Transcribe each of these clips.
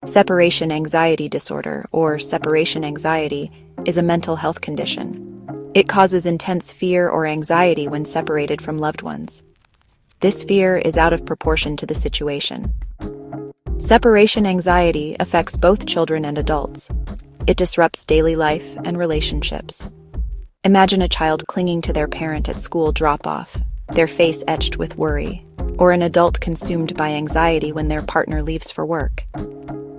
Separation anxiety disorder, or separation anxiety, is a mental health condition. It causes intense fear or anxiety when separated from loved ones. This fear is out of proportion to the situation. Separation anxiety affects both children and adults. It disrupts daily life and relationships. Imagine a child clinging to their parent at school drop-off, their face etched with worry, or an adult consumed by anxiety when their partner leaves for work.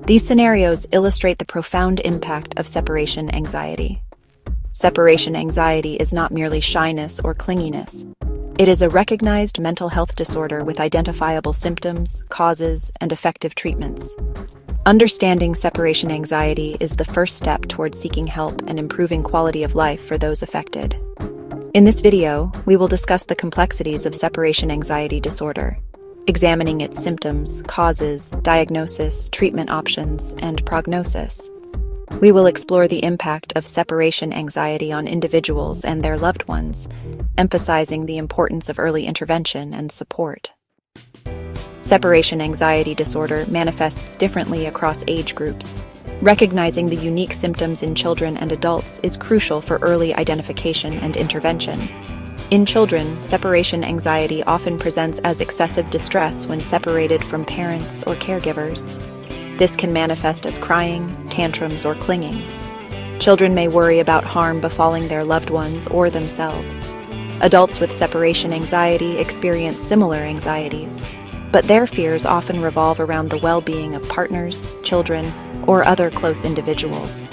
These scenarios illustrate the profound impact of separation anxiety. Separation anxiety is not merely shyness or clinginess. It is a recognized mental health disorder with identifiable symptoms, causes, and effective treatments. Understanding separation anxiety is the first step towards seeking help and improving quality of life for those affected. In this video, we will discuss the complexities of separation anxiety disorder, examining its symptoms, causes, diagnosis, treatment options, and prognosis. We will explore the impact of separation anxiety on individuals and their loved ones, emphasizing the importance of early intervention and support. Separation anxiety disorder manifests differently across age groups. Recognizing the unique symptoms in children and adults is crucial for early identification and intervention. In children, separation anxiety often presents as excessive distress when separated from parents or caregivers. This can manifest as crying, tantrums, or clinging. Children may worry about harm befalling their loved ones or themselves. Adults with separation anxiety experience similar anxieties, but their fears often revolve around the well-being of partners, children, or other close individuals.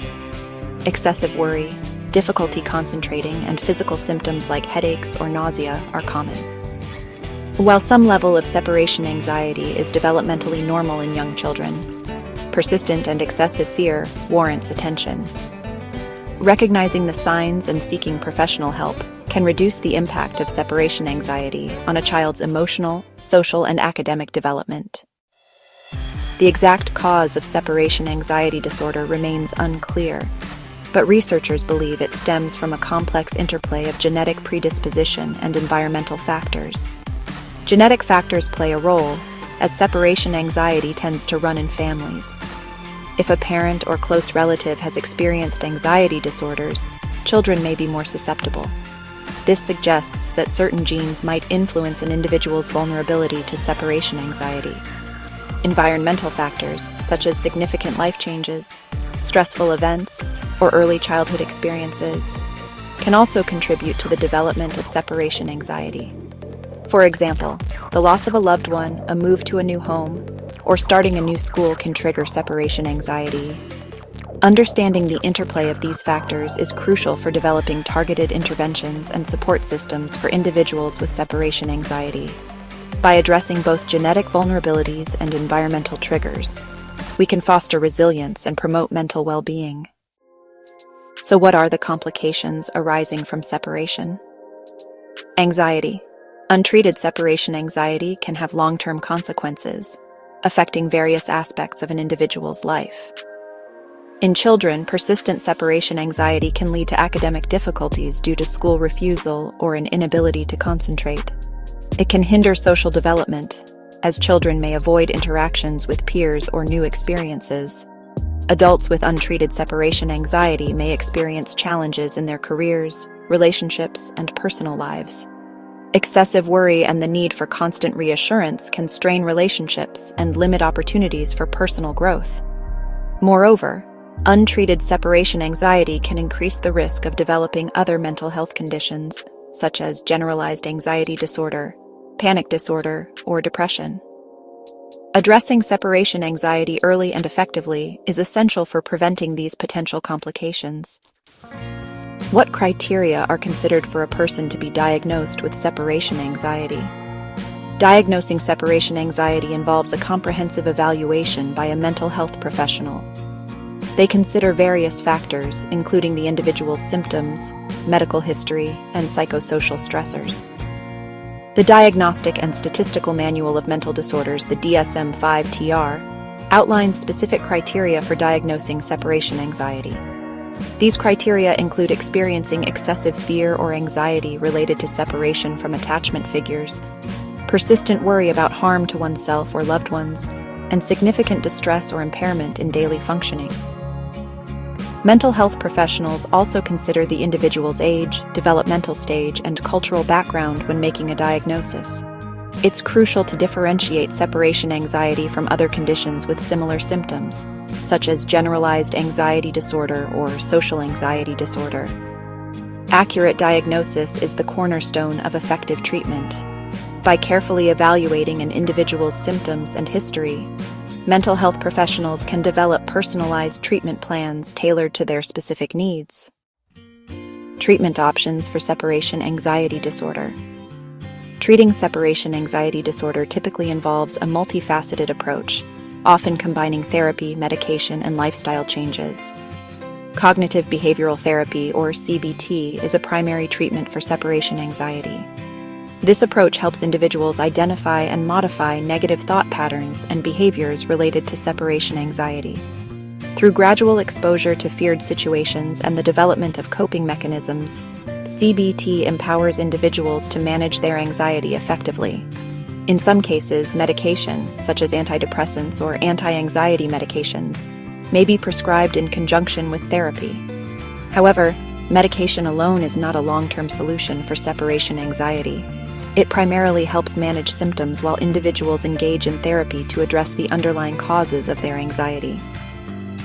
Excessive worry, difficulty concentrating, and physical symptoms like headaches or nausea are common. While some level of separation anxiety is developmentally normal in young children, persistent and excessive fear warrants attention. Recognizing the signs and seeking professional help can reduce the impact of separation anxiety on a child's emotional, social, and academic development. The exact cause of separation anxiety disorder remains unclear, but researchers believe it stems from a complex interplay of genetic predisposition and environmental factors. Genetic factors play a role, as separation anxiety tends to run in families. If a parent or close relative has experienced anxiety disorders, children may be more susceptible. This suggests that certain genes might influence an individual's vulnerability to separation anxiety. Environmental factors, such as significant life changes, stressful events, or early childhood experiences, can also contribute to the development of separation anxiety. For example, the loss of a loved one, a move to a new home, or starting a new school can trigger separation anxiety. Understanding the interplay of these factors is crucial for developing targeted interventions and support systems for individuals with separation anxiety. By addressing both genetic vulnerabilities and environmental triggers, we can foster resilience and promote mental well-being. So what are the complications arising from separation? Anxiety. Untreated separation anxiety can have long-term consequences, affecting various aspects of an individual's life. In children, persistent separation anxiety can lead to academic difficulties due to school refusal or an inability to concentrate. It can hinder social development, as children may avoid interactions with peers or new experiences. Adults with untreated separation anxiety may experience challenges in their careers, relationships, and personal lives. Excessive worry and the need for constant reassurance can strain relationships and limit opportunities for personal growth. Moreover, untreated separation anxiety can increase the risk of developing other mental health conditions, such as generalized anxiety disorder, panic disorder, or depression. Addressing separation anxiety early and effectively is essential for preventing these potential complications. What criteria are considered for a person to be diagnosed with separation anxiety? Diagnosing separation anxiety involves a comprehensive evaluation by a mental health professional. They consider various factors, including the individual's symptoms, medical history, and psychosocial stressors. The Diagnostic and Statistical Manual of Mental Disorders, the DSM-5-TR, outlines specific criteria for diagnosing separation anxiety. These criteria include experiencing excessive fear or anxiety related to separation from attachment figures, persistent worry about harm to oneself or loved ones, and significant distress or impairment in daily functioning. Mental health professionals also consider the individual's age, developmental stage, and cultural background when making a diagnosis. It's crucial to differentiate separation anxiety from other conditions with similar symptoms, such as generalized anxiety disorder or social anxiety disorder. Accurate diagnosis is the cornerstone of effective treatment. By carefully evaluating an individual's symptoms and history, mental health professionals can develop personalized treatment plans tailored to their specific needs. Treatment options for separation anxiety disorder. Treating separation anxiety disorder typically involves a multifaceted approach, often combining therapy, medication, and lifestyle changes. Cognitive behavioral therapy, or CBT, is a primary treatment for separation anxiety. This approach helps individuals identify and modify negative thought patterns and behaviors related to separation anxiety. Through gradual exposure to feared situations and the development of coping mechanisms, CBT empowers individuals to manage their anxiety effectively. In some cases, medication, such as antidepressants or anti-anxiety medications, may be prescribed in conjunction with therapy. However, medication alone is not a long-term solution for separation anxiety. It primarily helps manage symptoms while individuals engage in therapy to address the underlying causes of their anxiety.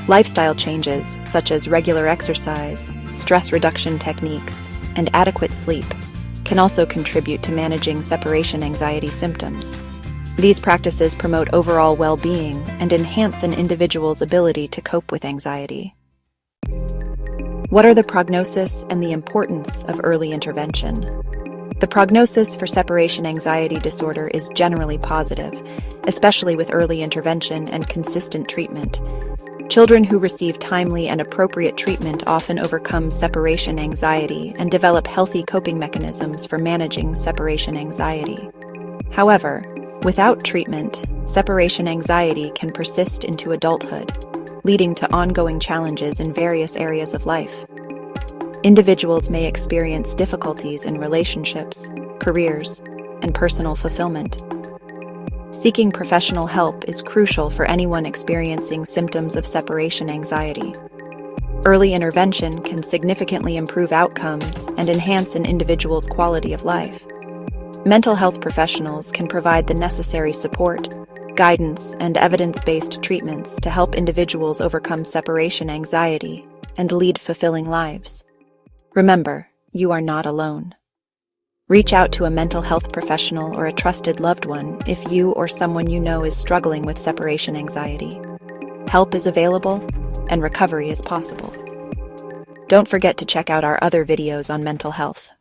Lifestyle changes, such as regular exercise, stress reduction techniques, and adequate sleep, can also contribute to managing separation anxiety symptoms. These practices promote overall well-being and enhance an individual's ability to cope with anxiety. What are the prognosis and the importance of early intervention? The prognosis for separation anxiety disorder is generally positive, especially with early intervention and consistent treatment. Children who receive timely and appropriate treatment often overcome separation anxiety and develop healthy coping mechanisms for managing separation anxiety. However, without treatment, separation anxiety can persist into adulthood, leading to ongoing challenges in various areas of life. Individuals may experience difficulties in relationships, careers, and personal fulfillment. Seeking professional help is crucial for anyone experiencing symptoms of separation anxiety. Early intervention can significantly improve outcomes and enhance an individual's quality of life. Mental health professionals can provide the necessary support, guidance, and evidence-based treatments to help individuals overcome separation anxiety and lead fulfilling lives. Remember, you are not alone. Reach out to a mental health professional or a trusted loved one if you or someone you know is struggling with separation anxiety. Help is available, and recovery is possible. Don't forget to check out our other videos on mental health.